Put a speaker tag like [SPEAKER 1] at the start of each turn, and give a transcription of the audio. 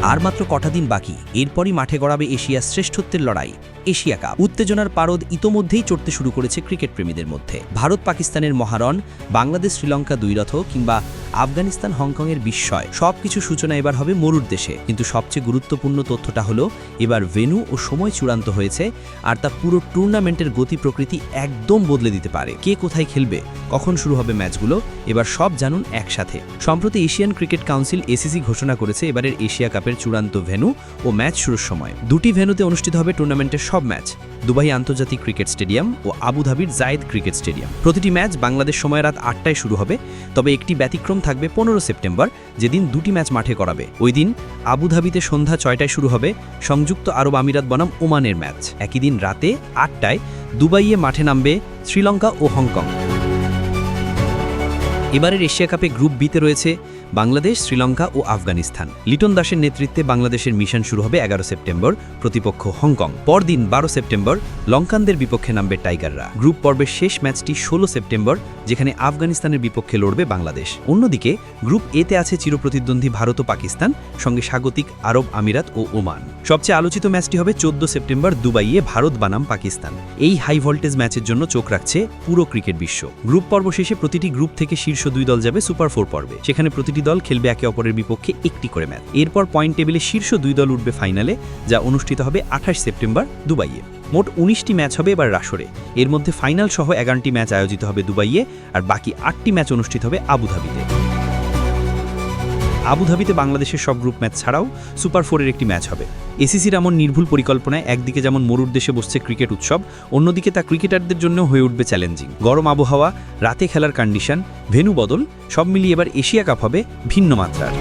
[SPEAKER 1] আর মাত্র কটা দিন বাকি, এরপরই মাঠে গড়াবে এশিয়ার শ্রেষ্ঠত্বের লড়াই, এশিয়া কাপ। উত্তেজনার পারদ ইতোমধ্যেই চড়তে শুরু করেছে ক্রিকেট প্রেমীদের মধ্যে। ভারত পাকিস্তানের মহারণ, বাংলাদেশ শ্রীলঙ্কা দ্বৈরথ কিংবা আফগানিস্তান হংকংয়ের বিস্ময়, সবকিছু সূচনা এবার হবে মরুর দেশে। কিন্তু সবচেয়ে গুরুত্বপূর্ণ তথ্যটা হলো এবার ভেন্যু ও সময় চূড়ান্ত হয়েছে, আর তা পুরো টুর্নামেন্টের গতি প্রকৃতি একদম বদলে দিতে পারে। কে কোথায় খেলবে, কখন শুরু হবে ম্যাচগুলো, এবার সব জানুন একসাথে। সম্প্রতি এশিয়ান ক্রিকেট কাউন্সিল এসিসি ঘোষণা করেছে এবারের এশিয়া কাপের চূড়ান্ত ভেন্যু ও ম্যাচ শুরুর সময়। দুটি ভেন্যুতে অনুষ্ঠিত হবে টুর্নামেন্টের সব ম্যাচ, দুবাই আন্তর্জাতিক ক্রিকেট স্টেডিয়াম ও আবুধাবির জায়েদ ক্রিকেট স্টেডিয়াম। প্রতিটি ম্যাচ বাংলাদেশ সময় রাত 8টায় শুরু হবে, তবে একটি ব্যতিক্রম থাকবে 15 সেপ্টেম্বর, যেদিন দুটি ম্যাচ মাঠে করাবে। ওই দিন আবুধাবিতে সন্ধ্যা 6টায় শুরু হবে সংযুক্ত আরব আমিরাত বনাম ওমানের ম্যাচ। একই দিন রাতে 8টায় দুবাইয়ে মাঠে নামবে শ্রীলঙ্কা ও হংকং। এবারের এশিয়া কাপে গ্রুপ বিতে রয়েছে বাংলাদেশ, শ্রীলঙ্কা ও আফগানিস্তান। লিটন দাসের নেতৃত্বে বাংলাদেশের মিশন শুরু হবে 11 সেপ্টেম্বর, প্রতিপক্ষ হংকং। পরদিন 12 সেপ্টেম্বর লঙ্কানদের বিপক্ষে নামবে টাইগাররা। গ্রুপ পর্বের শেষ ম্যাচটি 16 সেপ্টেম্বর, যেখানে আফগানিস্তানের বিপক্ষে লড়বে বাংলাদেশ। অন্যদিকে গ্রুপ এতে আছে চিরপ্রতিদ্বন্দ্বী ভারত ও পাকিস্তান, সঙ্গে স্বাগতিক আরব আমিরাত ও ওমান। সবচেয়ে আলোচিত ম্যাচটি হবে 14 সেপ্টেম্বর দুবাইয়ে ভারত বনাম পাকিস্তান। এই হাই ভোল্টেজ ম্যাচের জন্য চোখ রাখছে পুরো ক্রিকেট বিশ্ব। গ্রুপ পর্ব শেষে প্রতিটি গ্রুপ থেকে শীর্ষ 2 দল যাবে সুপার 4 পর্বে। সেখানে প্রতিটি দল খেলবে একে অপরের বিপক্ষে একটি করে ম্যাচ। এরপর পয়েন্ট টেবিলে শীর্ষ 2 দল উঠবে ফাইনালে, যা অনুষ্ঠিত হবে 28 সেপ্টেম্বর দুবাইয়ে। মোট 19টি ম্যাচ হবে এবার আসরে। এর মধ্যে ফাইনাল সহ 11টি ম্যাচ আয়োজিত হবে দুবাইয়ে, আর বাকি 8টি ম্যাচ অনুষ্ঠিত হবে আবুধাবিতে। আবুধাবিতে বাংলাদেশের সব গ্রুপ ম্যাচ ছাড়াও সুপার 4-এর একটি ম্যাচ হবে। এসিসির এমন নির্ভুল পরিকল্পনায় একদিকে যেমন মরুর দেশে বসছে ক্রিকেট উৎসব, অন্যদিকে তা ক্রিকেটারদের জন্য হয়ে উঠবে চ্যালেঞ্জিং। গরম আবহাওয়া, রাতে খেলার কন্ডিশন, ভেন্যু বদল, সব মিলিয়ে এবার এশিয়া কাপ হবে ভিন্ন মাত্রার।